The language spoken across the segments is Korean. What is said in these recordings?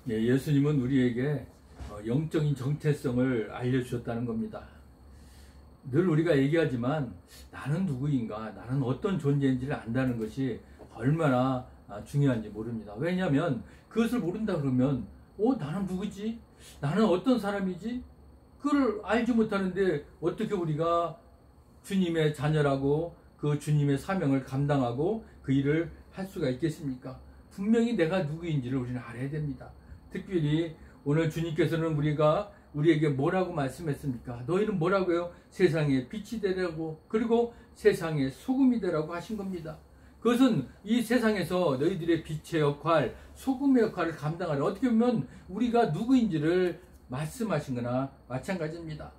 예, 예수님은 우리에게 영적인 정체성을 알려주셨다는 겁니다. 늘 우리가 얘기하지만 나는 누구인가, 나는 어떤 존재인지를 안다는 것이 얼마나 중요한지 모릅니다. 왜냐하면 그것을 모른다 그러면 나는 누구지? 나는 어떤 사람이지? 그걸 알지 못하는데 어떻게 우리가 주님의 자녀라고 그 주님의 사명을 감당하고 그 일을 할 수가 있겠습니까? 분명히 내가 누구인지를 우리는 알아야 됩니다. 특별히 오늘 주님께서는 우리에게 뭐라고 말씀했습니까? 너희는 뭐라고요? 세상의 빛이 되라고, 그리고 세상의 소금이 되라고 하신 겁니다. 그것은 이 세상에서 너희들의 빛의 역할, 소금의 역할을 감당하려, 어떻게 보면 우리가 누구인지를 말씀하신 거나 마찬가지입니다.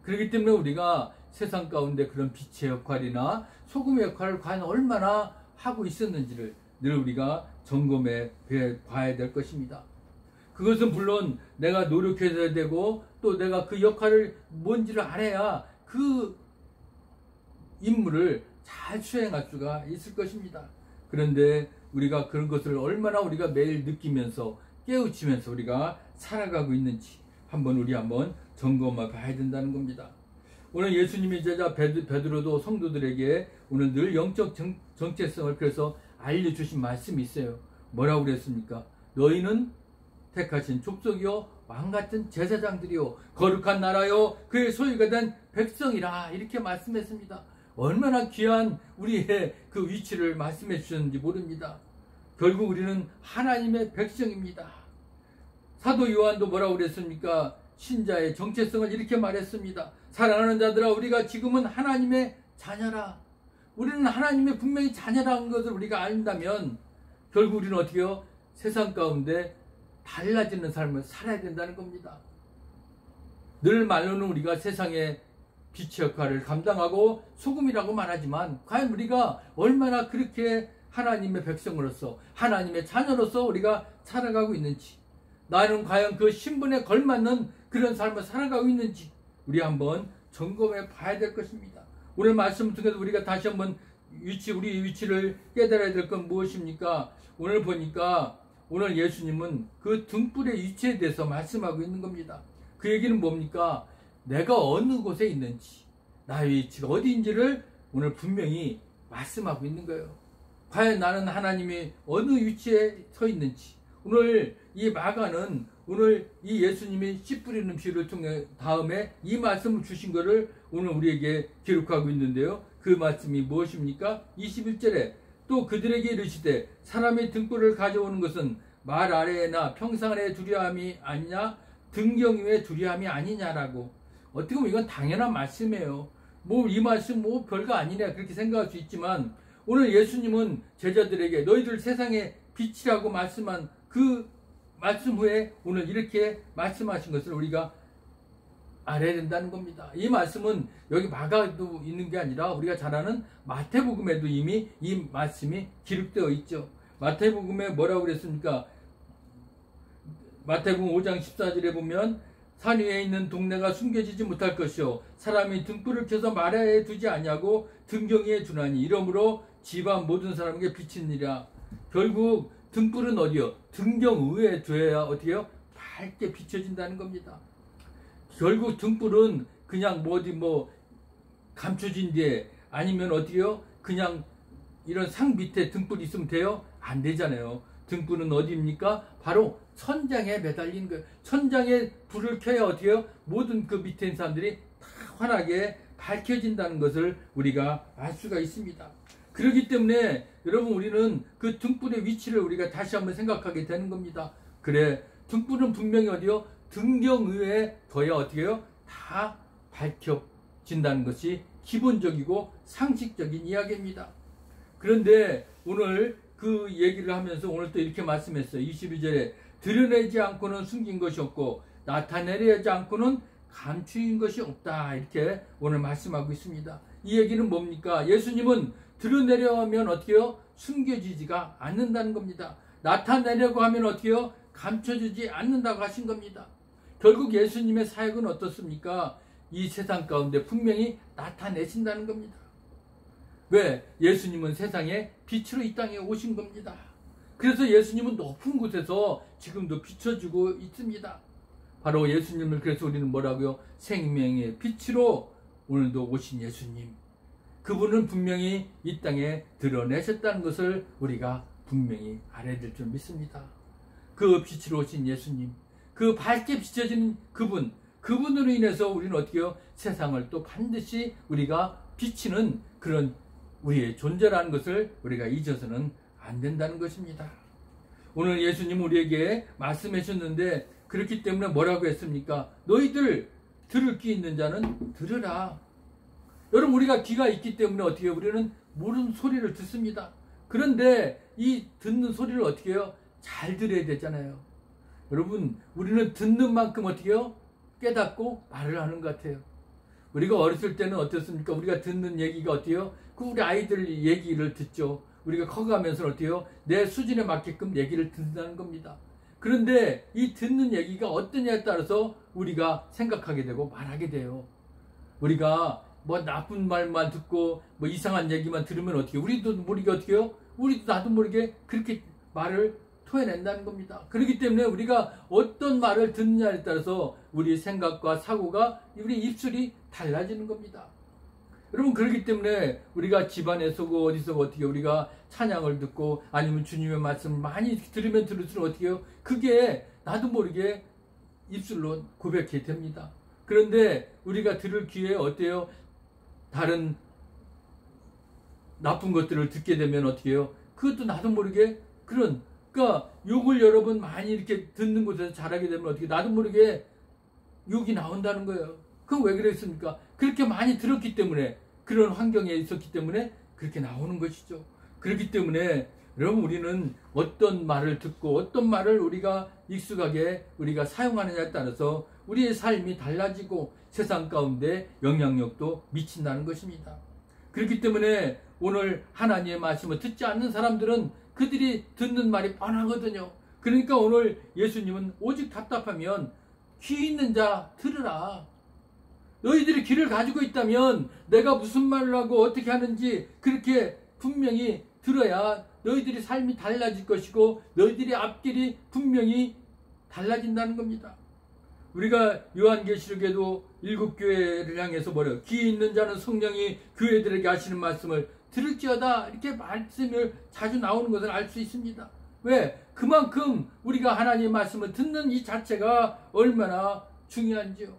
그렇기 때문에 우리가 세상 가운데 그런 빛의 역할이나 소금의 역할을 과연 얼마나 하고 있었는지를 늘 우리가 점검해 봐야 될 것입니다. 그것은 물론 내가 노력해야 되고 또 내가 그 역할을 뭔지를 알아야 그 임무를 잘 수행할 수가 있을 것입니다. 그런데 우리가 그런 것을 얼마나 우리가 매일 느끼면서 깨우치면서 우리가 살아가고 있는지 한번 점검해 봐야 된다는 겁니다. 오늘 예수님의 제자 베드로도 성도들에게 오늘 늘 영적 정체성을 그래서 알려주신 말씀이 있어요. 뭐라고 그랬습니까? 너희는 택하신 족속이요 왕같은 제사장들이요 거룩한 나라요 그의 소유가 된 백성이라, 이렇게 말씀했습니다. 얼마나 귀한 우리의 그 위치를 말씀해 주셨는지 모릅니다. 결국 우리는 하나님의 백성입니다. 사도 요한도 뭐라고 그랬습니까? 신자의 정체성을 이렇게 말했습니다. 사랑하는 자들아, 우리가 지금은 하나님의 자녀라. 우리는 하나님의 분명히 자녀라는 것을 우리가 안다면 결국 우리는 어떻게 해요? 세상 가운데 달라지는 삶을 살아야 된다는 겁니다. 늘 말로는 우리가 세상의 빛의 역할을 감당하고 소금이라고 말하지만 과연 우리가 얼마나 그렇게 하나님의 백성으로서 하나님의 자녀로서 우리가 살아가고 있는지, 나는 과연 그 신분에 걸맞는 그런 삶을 살아가고 있는지 우리 한번 점검해 봐야 될 것입니다. 오늘 말씀을 통해서 우리가 다시 한번 우리 위치를 깨달아야 될 건 무엇입니까? 오늘 보니까 오늘 예수님은 그 등불의 위치에 대해서 말씀하고 있는 겁니다. 그 얘기는 뭡니까? 내가 어느 곳에 있는지, 나의 위치가 어디인지를 오늘 분명히 말씀하고 있는 거예요. 과연 나는 하나님이 어느 위치에 서 있는지, 오늘 이 마가는 오늘 이 예수님이 씨 뿌리는 비유를 통해 다음에 이 말씀을 주신 것을 오늘 우리에게 기록하고 있는데요. 그 말씀이 무엇입니까? 21절에 또 그들에게 이르시되 사람의 등불을 가져오는 것은 말 아래에나 평상 아래에 두려움이 아니냐, 등경 위에 두려움이 아니냐라고. 어떻게 보면 이건 당연한 말씀이에요. 이 말씀 별거 아니냐 그렇게 생각할 수 있지만 오늘 예수님은 제자들에게 너희들 세상의 빛이라고 말씀한 그 말씀 후에 오늘 이렇게 말씀하신 것을 우리가 알아야 된다는 겁니다. 이 말씀은 여기 마가도 있는 게 아니라 우리가 잘 아는 마태복음에도 이미 이 말씀이 기록되어 있죠. 마태복음에 뭐라고 그랬습니까? 마태복음 5장 14절에 보면 산 위에 있는 동네가 숨겨지지 못할 것이요 사람이 등불을 켜서 마라에 두지 아니하고 등경위에 두나니 이러므로 집안 모든 사람에게 비치니라. 결국 등불은 어디요? 등경 위에 두어야 어떻게 해요? 밝게 비춰진다는 겁니다. 결국 등불은 그냥 감춰진 뒤에 아니면 어떻게 해요? 그냥 이런 상 밑에 등불이 있으면 돼요? 안 되잖아요. 등불은 어디입니까? 바로 천장에 매달린 거예요. 천장에 불을 켜야 어떻게 해요? 모든 그 밑에 있는 사람들이 다 환하게 밝혀진다는 것을 우리가 알 수가 있습니다. 그렇기 때문에 여러분 우리는 그 등불의 위치를 우리가 다시 한번 생각하게 되는 겁니다. 그래, 등불은 분명히 어디요? 등경 위에 둬야 어떻게 해요? 다 밝혀진다는 것이 기본적이고 상식적인 이야기입니다. 그런데 오늘 그 얘기를 하면서 오늘 또 이렇게 말씀했어요. 22절에 드러내지 않고는 숨긴 것이 없고 나타내려지 않고는 감추인 것이 없다, 이렇게 오늘 말씀하고 있습니다. 이 얘기는 뭡니까? 예수님은 드러내려 하면 어떻게 해요? 숨겨지지가 않는다는 겁니다. 나타내려고 하면 어떻게 해요? 감춰지지 않는다고 하신 겁니다. 결국 예수님의 사역은 어떻습니까? 이 세상 가운데 분명히 나타내신다는 겁니다. 왜? 예수님은 세상에 빛으로 이 땅에 오신 겁니다. 그래서 예수님은 높은 곳에서 지금도 비춰주고 있습니다. 바로 예수님을 그래서 우리는 뭐라고요? 생명의 빛으로 오늘도 오신 예수님. 그분은 분명히 이 땅에 드러내셨다는 것을 우리가 분명히 알아야 될 줄 믿습니다. 그 빛으로 오신 예수님, 그 밝게 비춰지는 그분으로 인해서 우리는 어떻게 해요? 세상을 또 반드시 우리가 비치는 그런 우리의 존재라는 것을 우리가 잊어서는 안 된다는 것입니다. 오늘 예수님 우리에게 말씀해 주셨는데 그렇기 때문에 뭐라고 했습니까? 너희들 들을 귀 있는 자는 들으라. 여러분, 우리가 귀가 있기 때문에 어떻게 해요? 우리는 모르는 소리를 듣습니다. 그런데 이 듣는 소리를 어떻게 해요? 잘 들어야 되잖아요. 여러분, 우리는 듣는 만큼 어떻게 해요? 깨닫고 말을 하는 것 같아요. 우리가 어렸을 때는 어떻습니까? 우리가 듣는 얘기가 어때요? 그 우리 아이들 얘기를 듣죠. 우리가 커가면서 어때요? 내 수준에 맞게끔 얘기를 듣는다는 겁니다. 그런데 이 듣는 얘기가 어떠냐에 따라서 우리가 생각하게 되고 말하게 돼요. 우리가 뭐 나쁜 말만 듣고 뭐 이상한 얘기만 들으면 어떻게 우리도 모르게 어떻게 해요? 우리도 나도 모르게 그렇게 말을 토해낸다는 겁니다. 그렇기 때문에 우리가 어떤 말을 듣느냐에 따라서 우리 생각과 사고가 우리 입술이 달라지는 겁니다. 여러분, 그렇기 때문에 우리가 집안에서고 어디서 어떻게 우리가 찬양을 듣고 아니면 주님의 말씀을 많이 들으면 들을수록 어떻게 해요? 그게 나도 모르게 입술로 고백이 됩니다. 그런데 우리가 들을 귀에 어때요? 다른 나쁜 것들을 듣게 되면 어떻게 해요? 그것도 나도 모르게 그러니까 욕을 여러분 많이 이렇게 듣는 곳에서 잘하게 되면 어떻게 나도 모르게 욕이 나온다는 거예요. 그건 왜 그랬습니까? 그렇게 많이 들었기 때문에 그런 환경에 있었기 때문에 그렇게 나오는 것이죠. 그렇기 때문에 여러분, 우리는 어떤 말을 듣고 어떤 말을 우리가 익숙하게 우리가 사용하느냐에 따라서 우리의 삶이 달라지고 세상 가운데 영향력도 미친다는 것입니다. 그렇기 때문에 오늘 하나님의 말씀을 듣지 않는 사람들은 그들이 듣는 말이 뻔하거든요. 그러니까 오늘 예수님은 오직 답답하면 귀 있는 자 들으라. 너희들이 귀를 가지고 있다면 내가 무슨 말을 하고 어떻게 하는지 그렇게 분명히 들어야 너희들이 삶이 달라질 것이고 너희들의 앞길이 분명히 달라진다는 겁니다. 우리가 요한계시록에도 7교회를 향해서 뭐래요? 귀 있는 자는 성령이 교회들에게 하시는 말씀을 들을지어다, 이렇게 말씀을 자주 나오는 것을 알 수 있습니다. 왜? 그만큼 우리가 하나님의 말씀을 듣는 이 자체가 얼마나 중요한지요.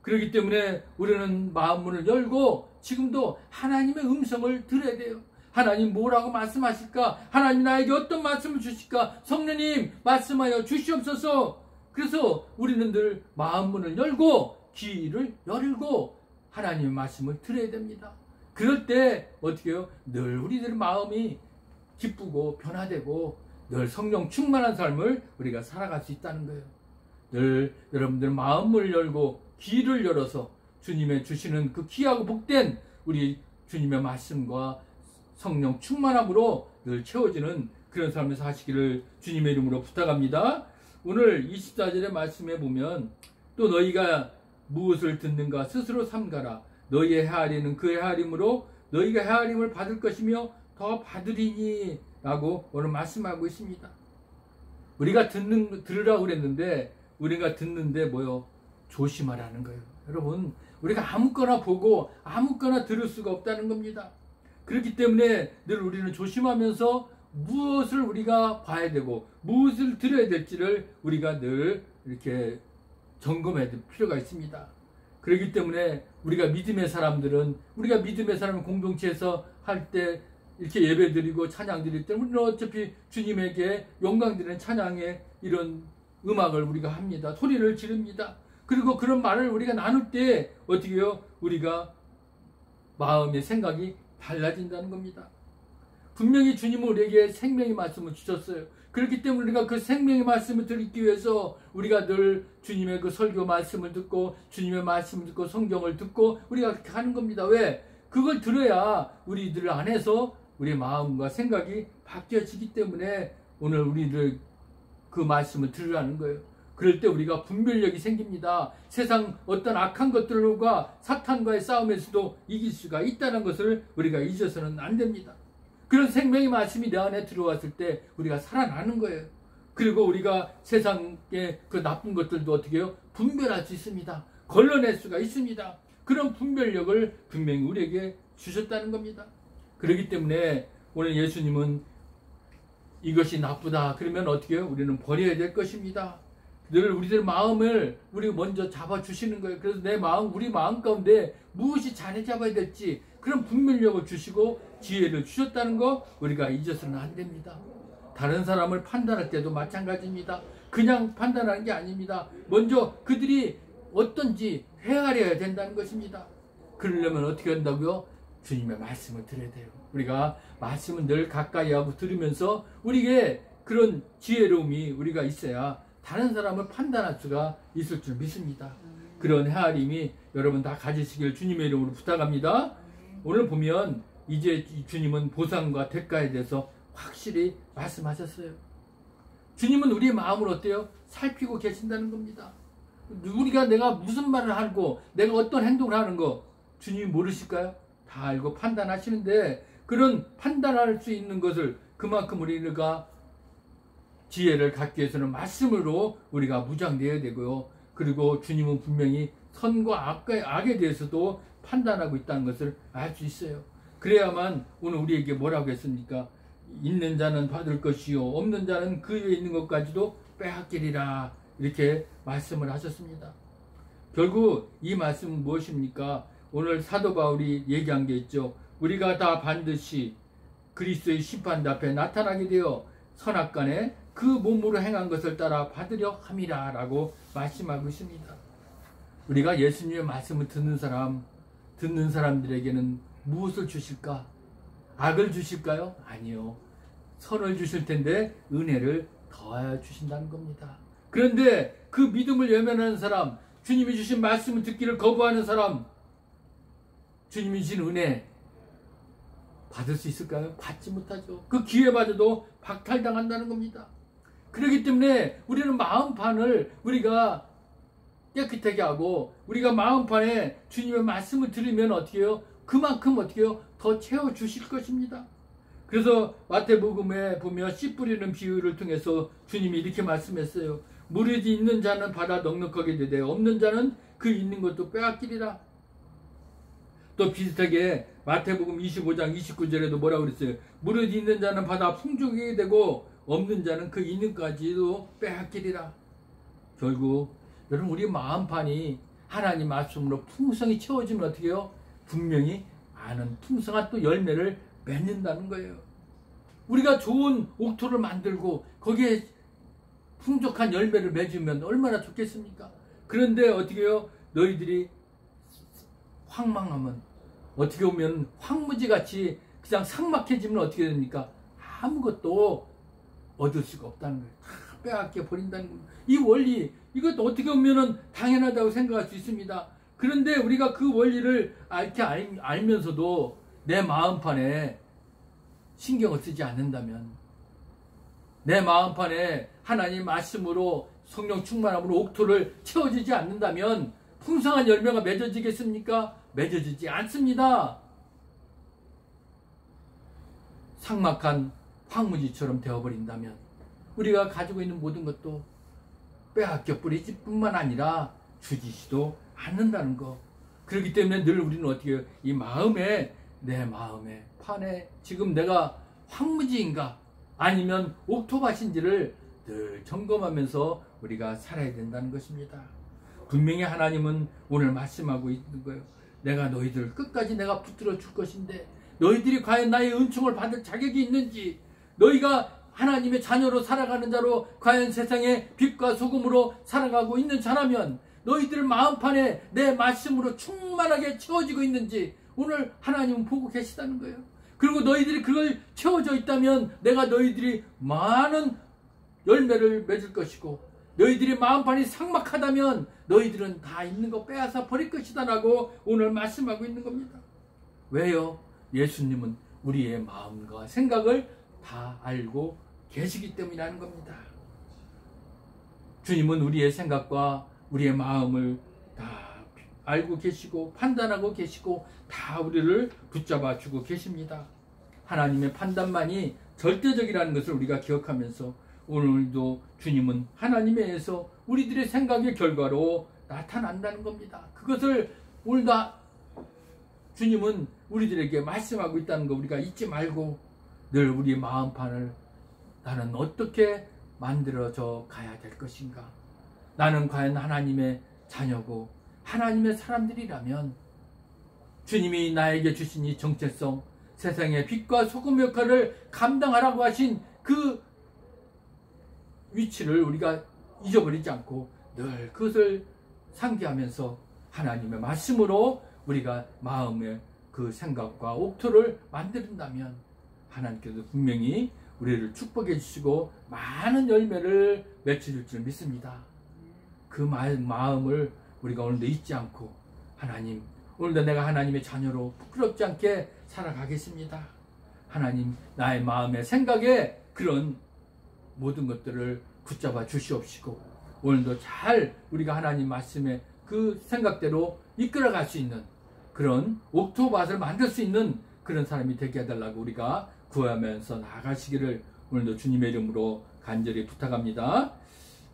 그렇기 때문에 우리는 마음문을 열고 지금도 하나님의 음성을 들어야 돼요. 하나님 뭐라고 말씀하실까? 하나님 나에게 어떤 말씀을 주실까? 성령님 말씀하여 주시옵소서. 그래서 우리는 늘 마음문을 열고 귀를 열고 하나님의 말씀을 들어야 됩니다. 그럴 때 어떻게 해요? 늘 우리들 마음이 기쁘고 변화되고 늘 성령 충만한 삶을 우리가 살아갈 수 있다는 거예요. 늘 여러분들 마음을 열고 귀를 열어서 주님의 주시는 그 귀하고 복된 우리 주님의 말씀과 성령 충만함으로 늘 채워지는 그런 삶을 사시기를 주님의 이름으로 부탁합니다. 오늘 24절의 말씀에 보면 또 너희가 무엇을 듣는가 스스로 삼가라. 너희의 헤아리는 그 헤아림으로 너희가 헤아림을 받을 것이며 더 받으리니 라고 오늘 말씀하고 있습니다. 우리가 들으라고 그랬는데 우리가 듣는데 뭐요? 조심하라는 거예요. 여러분, 우리가 아무거나 보고 아무거나 들을 수가 없다는 겁니다. 그렇기 때문에 늘 우리는 조심하면서 무엇을 우리가 봐야 되고 무엇을 들어야 될지를 우리가 늘 이렇게 점검해야 될 필요가 있습니다. 그렇기 때문에 우리가 믿음의 사람들은 우리가 믿음의 사람 공동체에서 할 때 이렇게 예배 드리고 찬양 드릴 때 우리는 어차피 주님에게 영광 드리는 찬양의 이런 음악을 우리가 합니다. 소리를 지릅니다. 그리고 그런 말을 우리가 나눌 때 어떻게 해요? 우리가 마음의 생각이 달라진다는 겁니다. 분명히 주님은 우리에게 생명의 말씀을 주셨어요. 그렇기 때문에 우리가 그 생명의 말씀을 듣기 위해서 우리가 늘 주님의 그 설교 말씀을 듣고 주님의 말씀을 듣고 성경을 듣고 우리가 그렇게 하는 겁니다. 왜? 그걸 들어야 우리들 안에서 우리의 마음과 생각이 바뀌어지기 때문에 오늘 우리를 그 말씀을 들으라는 거예요. 그럴 때 우리가 분별력이 생깁니다. 세상 어떤 악한 것들과 사탄과의 싸움에서도 이길 수가 있다는 것을 우리가 잊어서는 안 됩니다. 그런 생명의 말씀이 내 안에 들어왔을 때 우리가 살아나는 거예요. 그리고 우리가 세상의 그 나쁜 것들도 어떻게 해요? 분별할 수 있습니다. 걸러낼 수가 있습니다. 그런 분별력을 분명히 우리에게 주셨다는 겁니다. 그렇기 때문에 오늘 예수님은 이것이 나쁘다 그러면 어떻게 해요? 우리는 버려야 될 것입니다. 늘 우리들 마음을 우리 먼저 잡아주시는 거예요. 그래서 내 마음, 우리 마음 가운데 무엇이 자리 잡아야 될지 그런 분별력을 주시고 지혜를 주셨다는 거 우리가 잊어서는 안 됩니다. 다른 사람을 판단할 때도 마찬가지입니다. 그냥 판단하는 게 아닙니다. 먼저 그들이 어떤지 헤아려야 된다는 것입니다. 그러려면 어떻게 한다고요? 주님의 말씀을 들어야 돼요. 우리가 말씀을 늘 가까이 하고 들으면서 우리에게 그런 지혜로움이 우리가 있어야 다른 사람을 판단할 수가 있을 줄 믿습니다. 그런 헤아림이 여러분 다 가지시길 주님의 이름으로 부탁합니다. 오늘 보면 이제 주님은 보상과 대가에 대해서 확실히 말씀하셨어요. 주님은 우리의 마음을 어때요? 살피고 계신다는 겁니다. 우리가 내가 무슨 말을 하고 내가 어떤 행동을 하는 거 주님이 모르실까요? 다 알고 판단하시는데 그런 판단할 수 있는 것을 그만큼 우리가 지혜를 갖기 위해서는 말씀으로 우리가 무장되어야 되고요. 그리고 주님은 분명히 선과 악에 대해서도 판단하고 있다는 것을 알 수 있어요. 그래야만 오늘 우리에게 뭐라고 했습니까? 있는 자는 받을 것이요 없는 자는 그 위에 있는 것까지도 빼앗기리라 이렇게 말씀을 하셨습니다. 결국 이 말씀은 무엇입니까? 오늘 사도 바울이 얘기한 게 있죠. 우리가 다 반드시 그리스도의 심판 앞에 나타나게 되어 선악간에 그 몸으로 행한 것을 따라 받으려 함이라 라고 말씀하고 있습니다. 우리가 예수님의 말씀을 듣는 사람들에게는 무엇을 주실까? 악을 주실까요? 아니요. 선을 주실 텐데 은혜를 더하여 주신다는 겁니다. 그런데 그 믿음을 외면하는 사람, 주님이 주신 말씀을 듣기를 거부하는 사람, 주님이 주신 은혜 받을 수 있을까요? 받지 못하죠. 그 기회마저도 박탈당한다는 겁니다. 그렇기 때문에 우리는 마음판을 우리가 깨끗하게 하고 우리가 마음판에 주님의 말씀을 들으면 어떻게 해요? 그만큼 어떻게 해요? 더 채워주실 것입니다. 그래서 마태복음에 보면 씨 뿌리는 비유를 통해서 주님이 이렇게 말씀했어요. 무릇이 있는 자는 받아 넉넉하게 되되 없는 자는 그 있는 것도 빼앗기리라. 또 비슷하게 마태복음 25장 29절에도 뭐라고 그랬어요? 무릇 있는 자는 받아 풍족하게 되고 없는 자는 그 있는 것까지도 빼앗기리라. 결국 여러분 우리 마음판이 하나님 말씀으로 풍성히 채워지면 어떻게 해요? 분명히 아는 풍성한 또 열매를 맺는다는 거예요. 우리가 좋은 옥토를 만들고 거기에 풍족한 열매를 맺으면 얼마나 좋겠습니까? 그런데 어떻게 해요? 너희들이 황망하면 어떻게 보면 황무지같이 그냥 삭막해지면 어떻게 됩니까? 아무것도 얻을 수가 없다는 거예요. 다 빼앗겨 버린다는 거예요. 이 원리, 이것도 어떻게 보면 당연하다고 생각할 수 있습니다. 그런데 우리가 그 원리를 이렇게 알면서도 내 마음판에 신경을 쓰지 않는다면, 내 마음판에 하나님 말씀으로 성령 충만함으로 옥토를 채워지지 않는다면 풍성한 열매가 맺어지겠습니까? 맺어지지 않습니다. 삭막한 황무지처럼 되어버린다면 우리가 가지고 있는 모든 것도 빼앗겨 뿌리지 뿐만 아니라 주지지도 않는다는 거. 그렇기 때문에 늘 우리는 어떻게 해요? 이 마음에, 내 마음에 판에 지금 내가 황무지인가 아니면 옥토밭인지를 늘 점검하면서 우리가 살아야 된다는 것입니다. 분명히 하나님은 오늘 말씀하고 있는 거예요. 내가 너희들 끝까지 내가 붙들어 줄 것인데 너희들이 과연 나의 은총을 받을 자격이 있는지, 너희가 하나님의 자녀로 살아가는 자로 과연 세상의 빛과 소금으로 살아가고 있는 자라면 너희들 마음판에 내 말씀으로 충만하게 채워지고 있는지 오늘 하나님은 보고 계시다는 거예요. 그리고 너희들이 그걸 채워져 있다면 내가 너희들이 많은 열매를 맺을 것이고, 너희들이 마음판이 삭막하다면 너희들은 다 있는 거 빼앗아 버릴 것이다 라고 오늘 말씀하고 있는 겁니다. 왜요? 예수님은 우리의 마음과 생각을 다 알고 계시기 때문이라는 겁니다. 주님은 우리의 생각과 우리의 마음을 다 알고 계시고 판단하고 계시고 다 우리를 붙잡아 주고 계십니다. 하나님의 판단만이 절대적이라는 것을 우리가 기억하면서 오늘도 주님은 하나님에 의해서 우리들의 생각의 결과로 나타난다는 겁니다. 그것을 오늘도 주님은 우리들에게 말씀하고 있다는 거 우리가 잊지 말고 늘 우리 마음판을 나는 어떻게 만들어져 가야 될 것인가? 나는 과연 하나님의 자녀고 하나님의 사람들이라면 주님이 나에게 주신 이 정체성, 세상의 빛과 소금 역할을 감당하라고 하신 그 위치를 우리가 잊어버리지 않고 늘 그것을 상기하면서 하나님의 말씀으로 우리가 마음의 그 생각과 옥토를 만든다면 하나님께서 분명히 우리를 축복해 주시고 많은 열매를 맺혀줄 줄 믿습니다. 그 마음을 우리가 오늘도 잊지 않고 하나님, 오늘도 내가 하나님의 자녀로 부끄럽지 않게 살아가겠습니다. 하나님, 나의 마음의 생각에 그런 모든 것들을 붙잡아 주시옵시고 오늘도 잘 우리가 하나님 말씀의 그 생각대로 이끌어갈 수 있는 그런 옥토밭을 만들 수 있는 그런 사람이 되게 해달라고 우리가 구하면서 나아가시기를 오늘도 주님의 이름으로 간절히 부탁합니다.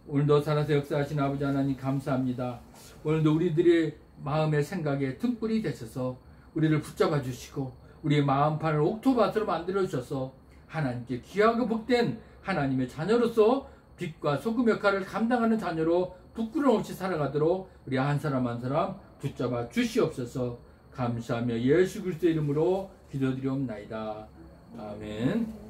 오늘도 살아서 역사하신 아버지 하나님 감사합니다. 오늘도 우리들의 마음의 생각에 등불이 되셔서 우리를 붙잡아 주시고 우리의 마음판을 옥토밭으로 만들어 주셔서 하나님께 귀하고 복된 하나님의 자녀로서 빛과 소금 역할을 감당하는 자녀로 부끄러움 없이 살아가도록 우리 한 사람 한 사람 붙잡아 주시옵소서. 감사하며 예수 그리스도의 이름으로 기도드리옵나이다. 아멘.